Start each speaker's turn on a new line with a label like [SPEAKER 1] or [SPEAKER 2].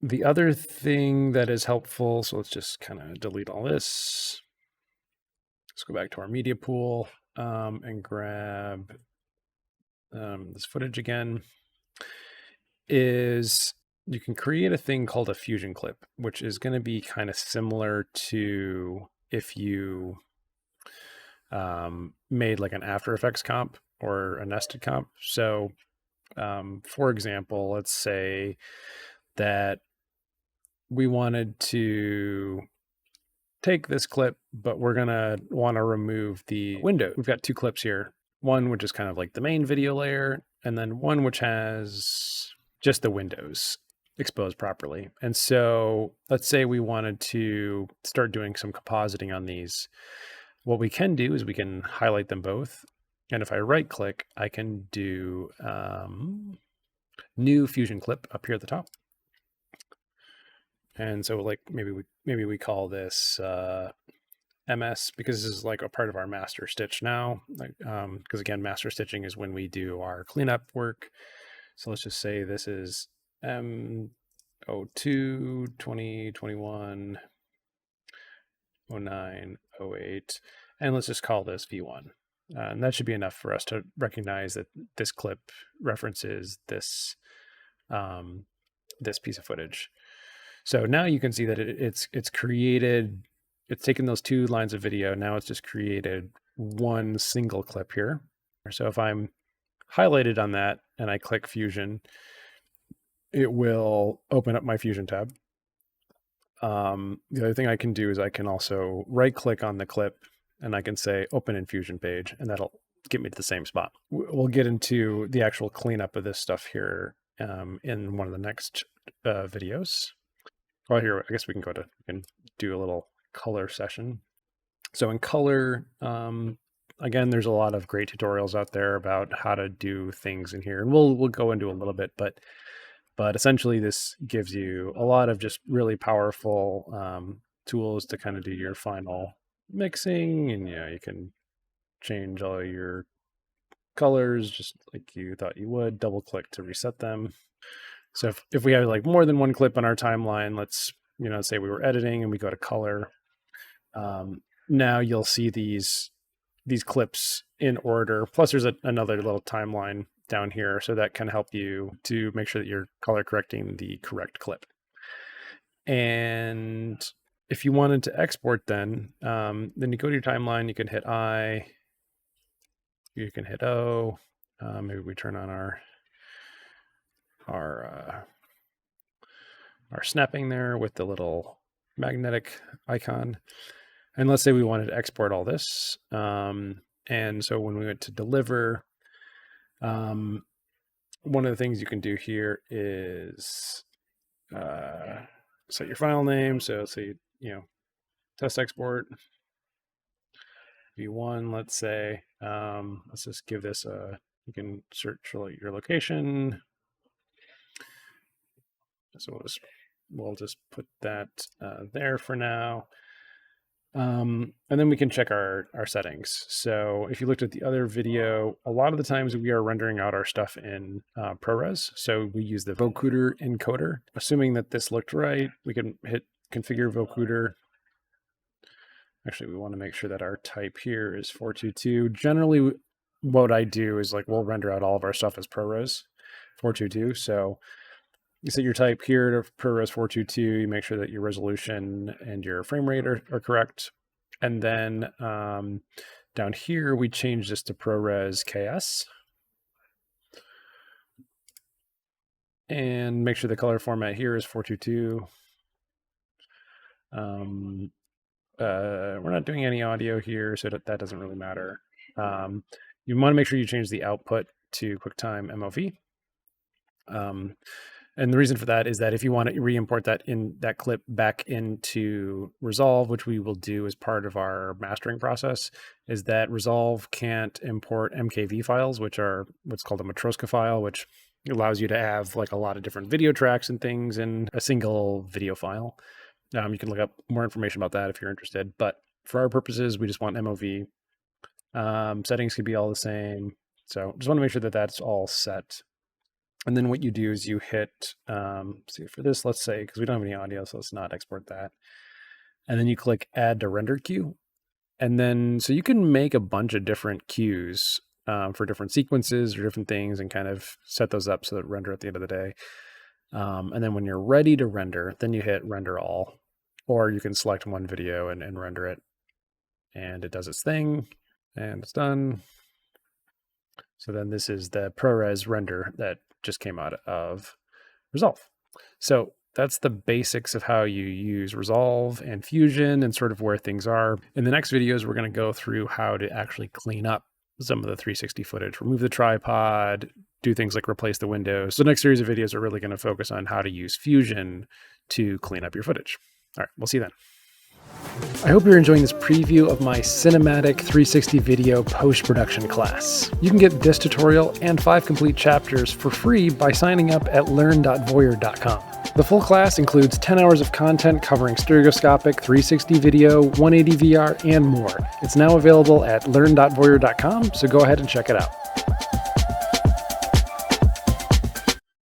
[SPEAKER 1] The other thing that is helpful, so let's just kind of delete all this. Let's go back to our media pool and grab this footage again, is you can create a thing called a fusion clip, which is going to be kind of similar to if you made like an After Effects comp or a nested comp. So for example, let's say that we wanted to take this clip, but we're going to want to remove the window. We've got two clips here. One, which is kind of like the main video layer, and then one which has just the windows exposed properly. And so let's say we wanted to start doing some compositing on these. What we can do is we can highlight them both. And if I right click, I can do new fusion clip up here at the top. And so like maybe we call this MS, because this is like a part of our master stitch now. Because again, master stitching is when we do our cleanup work. So let's just say this is M02 2021 09 08, and let's just call this V1. And that should be enough for us to recognize that this clip references this this piece of footage. So now you can see that it's created, it's taken those two lines of video. Now it's just created one single clip here. So if I'm highlighted on that and I click Fusion, it will open up my Fusion tab. The other thing I can do is I can also right click on the clip and I can say open in Fusion page, and that'll get me to the same spot. We'll get into the actual cleanup of this stuff here in one of the next videos. Well, here, I guess we can do a little color session. So in color, again, there's a lot of great tutorials out there about how to do things in here, and we'll go into a little bit, but essentially this gives you a lot of just really powerful tools to kind of do your final mixing, and you can change all your colors just like you thought you would. Double click to reset them. So if we have like more than one clip on our timeline, let's say we were editing and we go to color. Now you'll see these clips in order. Plus there's another little timeline down here, so that can help you to make sure that you're color correcting the correct clip. And if you wanted to export, then you go to your timeline. You can hit I. You can hit O. Maybe we turn on our snapping there with the little magnetic icon. And let's say we wanted to export all this. And so when we went to deliver, one of the things you can do here is set your file name. So say, test export V1, let's say. Let's just give this you can search for your location. So we'll just put that there for now. And then we can check our settings. So if you looked at the other video, a lot of the times we are rendering out our stuff in ProRes. So we use the Voukoder encoder. Assuming that this looked right, we can hit configure Voukoder. Actually, we want to make sure that our type here is 422. Generally, what I do is we'll render out all of our stuff as ProRes 422. So you set your type here to ProRes 422. You make sure that your resolution and your frame rate are correct. And then down here, we change this to ProRes KS. And make sure the color format here is 422. We're not doing any audio here, so that doesn't really matter. You want to make sure you change the output to QuickTime MOV. And the reason for that is that if you want to re-import that clip back into Resolve, which we will do as part of our mastering process, is that Resolve can't import MKV files, which are what's called a Matroska file, which allows you to have a lot of different video tracks and things in a single video file. You can look up more information about that if you're interested. But for our purposes, we just want MOV. Settings could be all the same. So just want to make sure that that's all set. And then what you do is you hit, see for this, let's say, because we don't have any audio, so let's not export that. And then you click add to render queue. And then, so you can make a bunch of different queues for different sequences or different things and kind of set those up so that render at the end of the day. And then when you're ready to render, then you hit render all, or you can select one video and render it. And it does its thing and it's done. So then this is the ProRes render that just came out of Resolve. So that's the basics of how you use Resolve and Fusion and sort of where things are. In the next videos, we're going to go through how to actually clean up some of the 360 footage, remove the tripod, do things like replace the windows. So the next series of videos are really going to focus on how to use Fusion to clean up your footage. All right, we'll see you then. I hope you're enjoying this preview of my cinematic 360 video post-production class. You can get this tutorial and 5 complete chapters for free by signing up at learn.voyeur.com. The full class includes 10 hours of content covering stereoscopic, 360 video, 180 VR, and more. It's now available at learn.voyeur.com, so go ahead and check it out.